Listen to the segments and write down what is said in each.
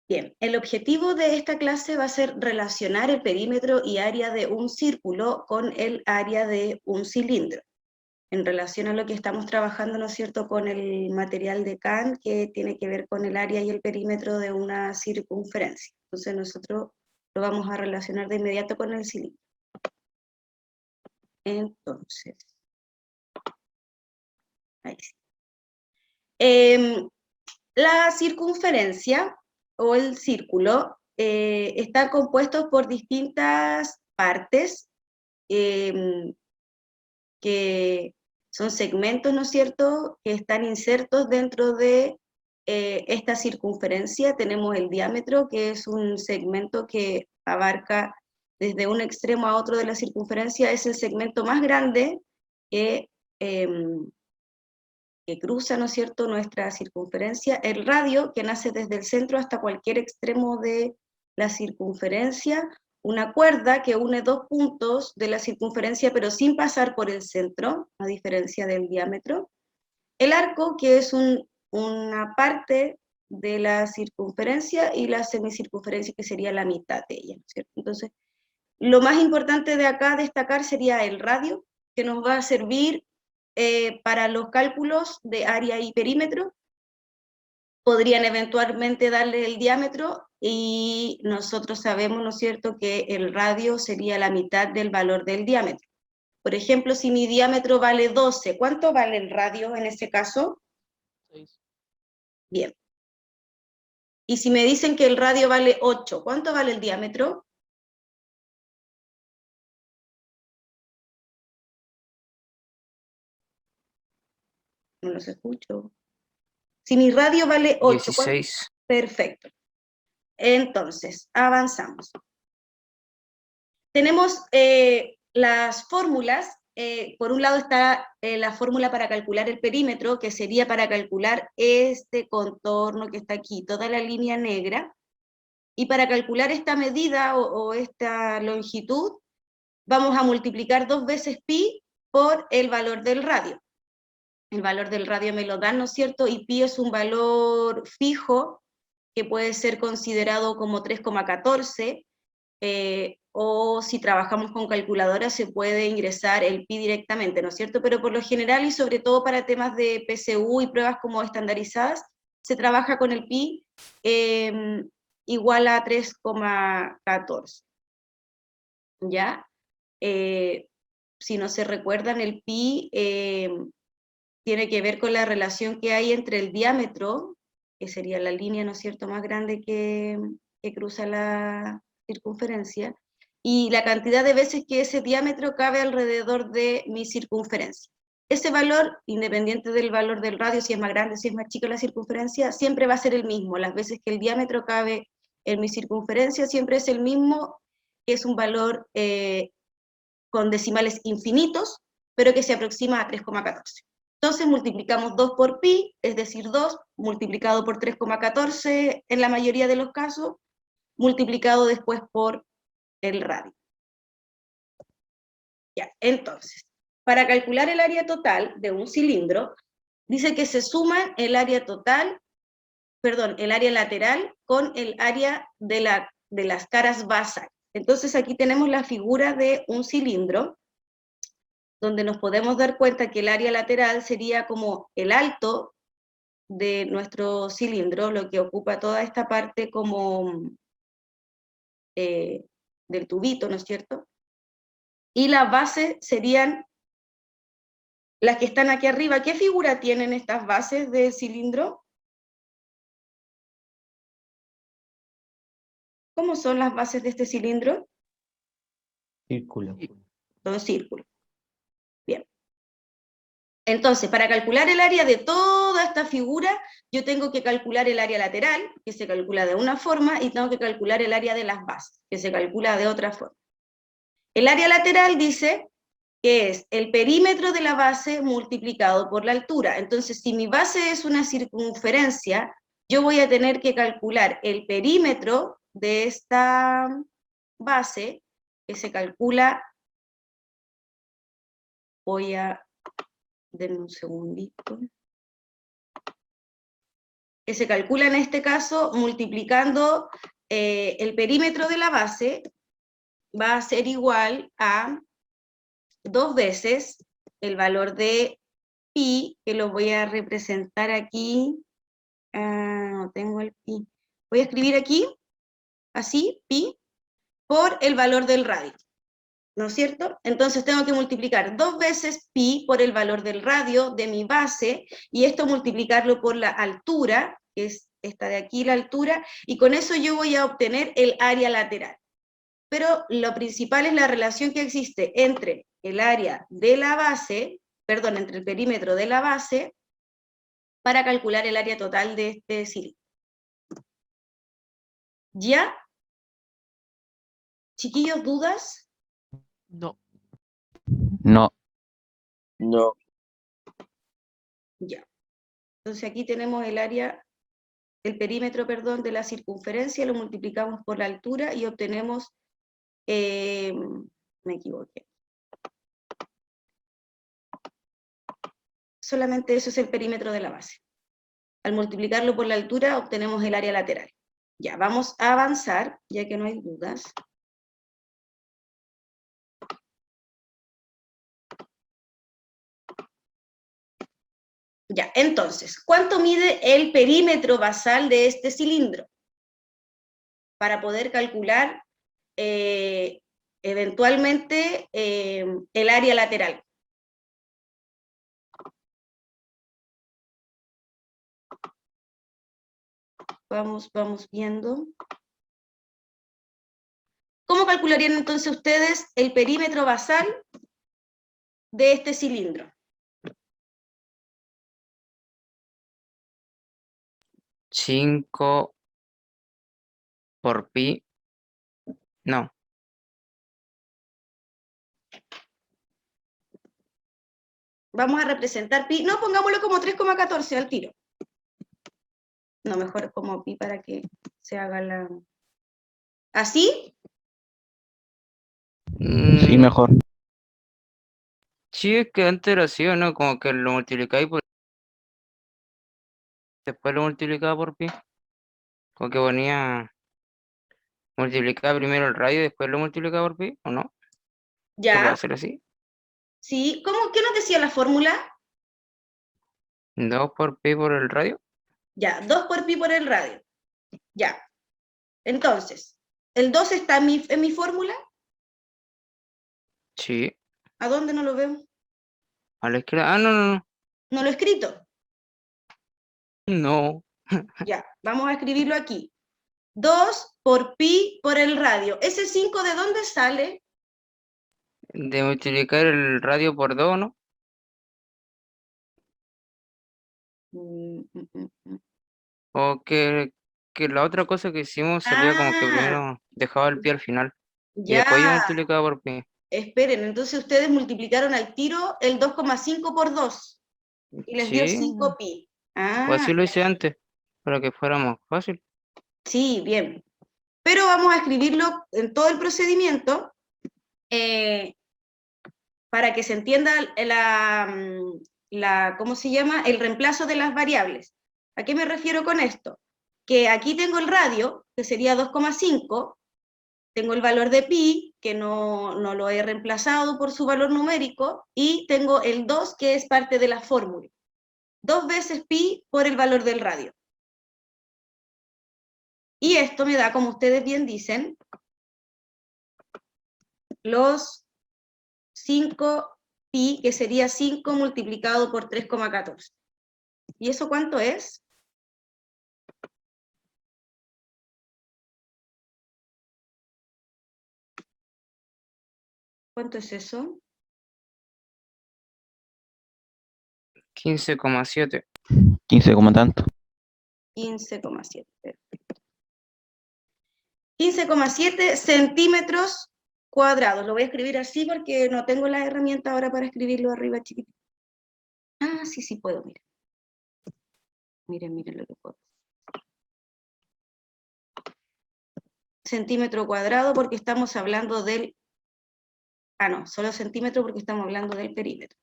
Bien, el objetivo de esta clase va a ser relacionar el perímetro y área de un círculo con el área de un cilindro, en relación a lo que estamos trabajando, ¿no es cierto?, con el material de Kant, que tiene que ver con el área y el perímetro de una circunferencia. Entonces nosotros lo vamos a relacionar de inmediato con el cilindro. Entonces, ahí sí. La circunferencia o el círculo está compuesto por distintas partes que son segmentos, ¿no es cierto?, que están insertos dentro de esta circunferencia. Tenemos el diámetro, que es un segmento que abarca desde un extremo a otro de la circunferencia, es el segmento más grande que cruza, ¿no es cierto?, nuestra circunferencia. El radio, que nace desde el centro hasta cualquier extremo de la circunferencia. Una cuerda que une dos puntos de la circunferencia, pero sin pasar por el centro, a diferencia del diámetro. El arco, que es una parte de la circunferencia, y la semicircunferencia, que sería la mitad de ella, ¿no es cierto? Entonces, lo más importante de acá destacar sería el radio, que nos va a servir para los cálculos de área y perímetro. Podrían eventualmente darle el diámetro, y nosotros sabemos, ¿no es cierto?, que el radio sería la mitad del valor del diámetro. Por ejemplo, si mi diámetro vale 12, ¿cuánto vale el radio en ese caso? 6. Bien. Y si me dicen que el radio vale 8, ¿cuánto vale el diámetro? No los escucho. Si mi radio vale 8, 16. Perfecto. Entonces, avanzamos. Tenemos las fórmulas. Por un lado está la fórmula para calcular el perímetro, que sería para calcular este contorno que está aquí, toda la línea negra. Y para calcular esta medida o esta longitud, vamos a multiplicar 2 veces pi por el valor del radio. El valor del radio me lo dan, ¿no es cierto? Y pi es un valor fijo que puede ser considerado como 3,14, o si trabajamos con calculadora se puede ingresar el pi directamente, ¿no es cierto? Pero por lo general, y sobre todo para temas de PSU y pruebas como estandarizadas, se trabaja con el pi igual a 3,14. ¿Ya? Si no se recuerdan, el pi tiene que ver con la relación que hay entre el diámetro, que sería la línea, ¿no es cierto?, más grande que cruza la circunferencia, y la cantidad de veces que ese diámetro cabe alrededor de mi circunferencia. Ese valor, independiente del valor del radio, si es más grande, si es más chica la circunferencia, siempre va a ser el mismo. Las veces que el diámetro cabe en mi circunferencia siempre es el mismo, que es un valor con decimales infinitos, pero que se aproxima a 3,14. Entonces multiplicamos 2 por pi, es decir, 2 multiplicado por 3,14 en la mayoría de los casos, multiplicado después por el radio. Ya, entonces, para calcular el área total de un cilindro, dice que se suman el área total, el área lateral con el área de las caras basales. Entonces aquí tenemos la figura de un cilindro, donde nos podemos dar cuenta que el área lateral sería como el alto de nuestro cilindro, lo que ocupa toda esta parte como del tubito, ¿no es cierto? Y las bases serían las que están aquí arriba. ¿Qué figura tienen estas bases del cilindro? ¿Cómo son las bases de este cilindro? Círculo. Son círculos. Bien. Entonces, para calcular el área de toda esta figura, yo tengo que calcular el área lateral, que se calcula de una forma, y tengo que calcular el área de las bases, que se calcula de otra forma. El área lateral dice que es el perímetro de la base multiplicado por la altura. Entonces, si mi base es una circunferencia, yo voy a tener que calcular el perímetro de esta base, que se calcula, denme un segundito. que se calcula en este caso multiplicando el perímetro de la base, va a ser igual a 2 veces el valor de pi, que lo voy a representar aquí. No tengo el pi. Voy a escribir aquí, así, pi, por el valor del radio, ¿no es cierto? Entonces tengo que multiplicar 2 veces pi por el valor del radio de mi base, y esto multiplicarlo por la altura, que es esta de aquí la altura, y con eso yo voy a obtener el área lateral. Pero lo principal es la relación que existe entre el área de la base, perdón, entre el perímetro de la base, para calcular el área total de este cilindro. ¿Ya? Chiquillos, ¿dudas? No. No. No. Ya. Entonces aquí tenemos el área, el perímetro, perdón, de la circunferencia, lo multiplicamos por la altura y obtenemos, me equivoqué. Solamente eso es el perímetro de la base. Al multiplicarlo por la altura obtenemos el área lateral. Ya, vamos a avanzar, ya que no hay dudas. Ya, entonces, ¿cuánto mide el perímetro basal de este cilindro? Para poder calcular eventualmente el área lateral. Vamos viendo. ¿Cómo calcularían entonces ustedes el perímetro basal de este cilindro? 5 por pi. No. Vamos a representar pi. No, pongámoslo como 3,14 al tiro. No, mejor como pi para que se haga la... ¿Así? Sí, mejor. Sí, es que antes era así, ¿o no? Como que lo multiplicáis por... Después lo multiplicaba por pi. Como que ponía... Multiplicaba primero el radio y después lo multiplicaba por pi, ¿o no? ¿Se puede Ya. hacer así? Sí. ¿Cómo? ¿Qué nos decía la fórmula? 2 por pi por el radio. Ya, 2 por pi por el radio. Ya. Entonces, ¿el 2 está en mi fórmula? Sí. ¿A dónde no lo veo? A la izquierda. Ah, no, no, No lo he escrito. no. No. Ya, vamos a escribirlo aquí. 2 por pi por el radio. ¿Ese 5 de dónde sale? De multiplicar el radio por 2, ¿no? O que la otra cosa que hicimos salía como que Ah, primero dejaba el pi al final. Y ya. después yo multiplicaba por pi. Esperen, entonces ustedes multiplicaron al tiro el 2,5 por 2 y les dio Sí, 5 pi. o Ah, así lo hice antes, para que fuera más fácil. sí, bien. Pero vamos a escribirlo en todo el procedimiento para que se entienda ¿cómo se llama? El reemplazo de las variables. ¿A qué me refiero con esto? Que aquí tengo el radio, que sería 2,5, tengo el valor de pi, que no lo he reemplazado por su valor numérico, y tengo el 2, que es parte de la fórmula. 2 veces pi por el valor del radio. Y esto me da, como ustedes bien dicen, los 5 pi, que sería 5 multiplicado por 3,14. ¿Y eso cuánto es? ¿Cuánto es eso? 15,7. 15 como tanto. 15,7. 15,7 centímetros cuadrados. Lo voy a escribir así porque no tengo la herramienta ahora para escribirlo arriba chiquitito. Ah, sí, sí puedo, miren. Miren lo que puedo. Centímetro cuadrado porque estamos hablando del... Ah, no, solo centímetro porque estamos hablando del perímetro.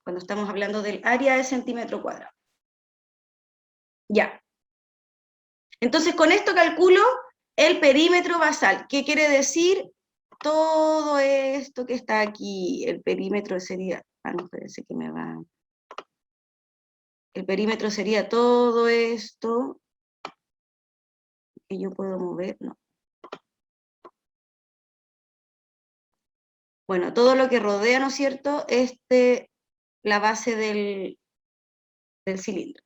Cuando estamos hablando del área es centímetro cuadrado. Ya. Entonces, con esto calculo el perímetro basal. ¿Qué quiere decir? Todo esto que está aquí, el perímetro sería... Ah, no, parece que me va... El perímetro sería todo esto que yo puedo mover, no. Bueno, todo lo que rodea, ¿no es cierto?, la base del cilindro.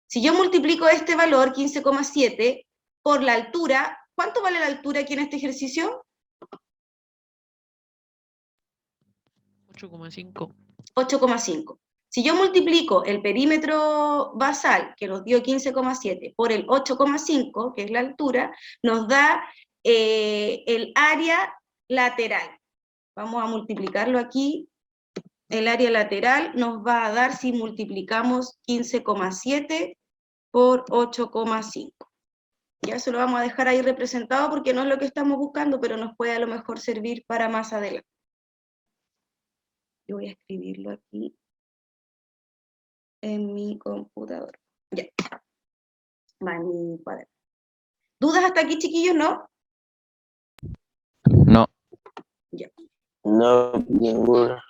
Si yo multiplico este valor, 15,7, por la altura, ¿cuánto vale la altura aquí en este ejercicio? 8,5. 8,5. Si yo multiplico el perímetro basal, que nos dio 15,7, por el 8,5, que es la altura, nos da el área lateral. Vamos a multiplicarlo aquí. El área lateral nos va a dar, si multiplicamos 15,7 por 8,5. Ya eso lo vamos a dejar ahí representado porque no es lo que estamos buscando, pero nos puede a lo mejor servir para más adelante. Yo voy a escribirlo aquí en mi computador. Ya. Va en mi cuaderno. ¿Dudas hasta aquí, chiquillos? ¿No? No. Ya. No, ninguna.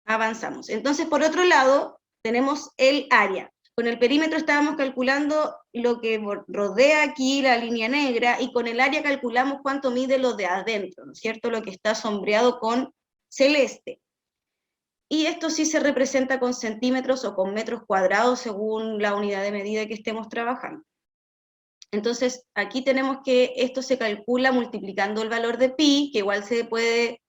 Avanzamos. Entonces, por otro lado, tenemos el área. Con el perímetro estábamos calculando lo que rodea aquí la línea negra, y con el área calculamos cuánto mide lo de adentro, ¿no es cierto? Lo que está sombreado con celeste. Y esto sí se representa con centímetros o con metros cuadrados según la unidad de medida que estemos trabajando. Entonces, aquí tenemos que esto se calcula multiplicando el valor de pi, que igual se puede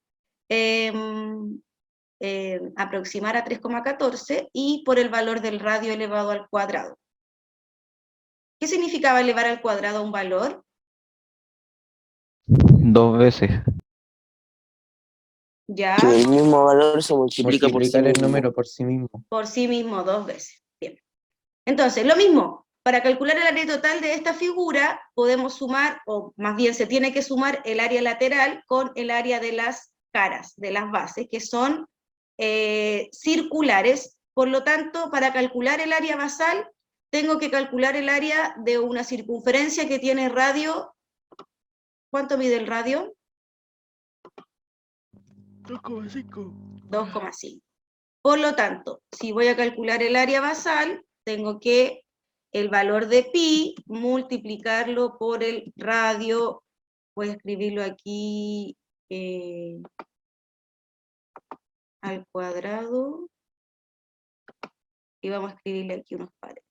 aproximar a 3,14, y por el valor del radio elevado al cuadrado. ¿Qué significaba elevar al cuadrado un valor? 2 veces. Ya, Que el mismo valor se multiplica por sí Multiplicar el mismo. número por sí mismo. por sí mismo 2 veces. Bien. Entonces, lo mismo, para calcular el área total de esta figura, podemos sumar, o más bien se tiene que sumar el área lateral con el área de las caras, de las bases, que son circulares. Por lo tanto, para calcular el área basal, tengo que calcular el área de una circunferencia que tiene radio. ¿Cuánto mide el radio? 2,5. 2,5. Por lo tanto, si voy a calcular el área basal, tengo que el valor de pi multiplicarlo por el radio. Voy a escribirlo aquí al cuadrado, y vamos a escribirle aquí unos paréntesis.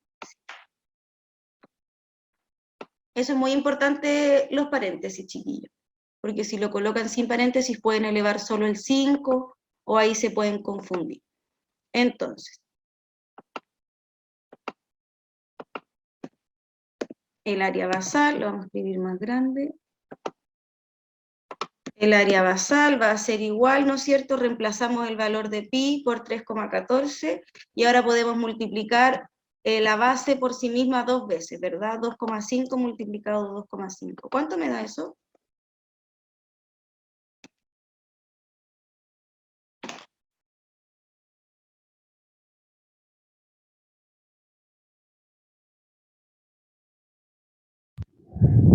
Eso es muy importante, los paréntesis, chiquillos, porque si lo colocan sin paréntesis pueden elevar solo el 5, o ahí se pueden confundir. Entonces, el área basal, lo vamos a escribir más grande. El área basal va a ser igual, ¿no es cierto? Reemplazamos el valor de pi por 3,14, y ahora podemos multiplicar la base por sí misma 2 veces, ¿verdad? 2,5 multiplicado 2,5. ¿Cuánto me da eso?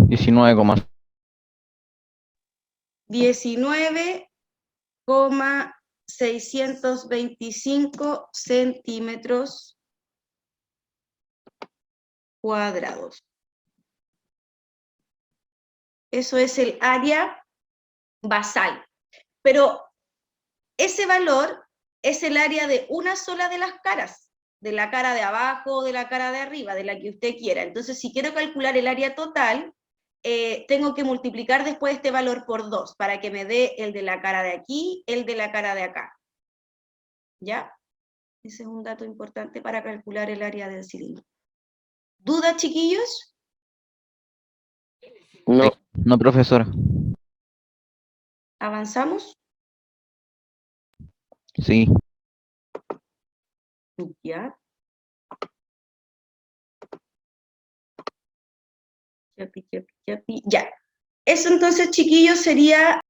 ¿19,6? 19,625 centímetros cuadrados. Eso es el área basal. Pero ese valor es el área de una sola de las caras, de la cara de abajo o de la cara de arriba, de la que usted quiera. Entonces, si quiero calcular el área total, tengo que multiplicar después este valor por 2, para que me dé el de la cara de aquí, el de la cara de acá. ¿Ya? Ese es un dato importante para calcular el área del cilindro. ¿Dudas, chiquillos? No, No, profesora. ¿Avanzamos? Sí. Ya. Yapi, yapi, yapi. Ya. Eso entonces, chiquillos, sería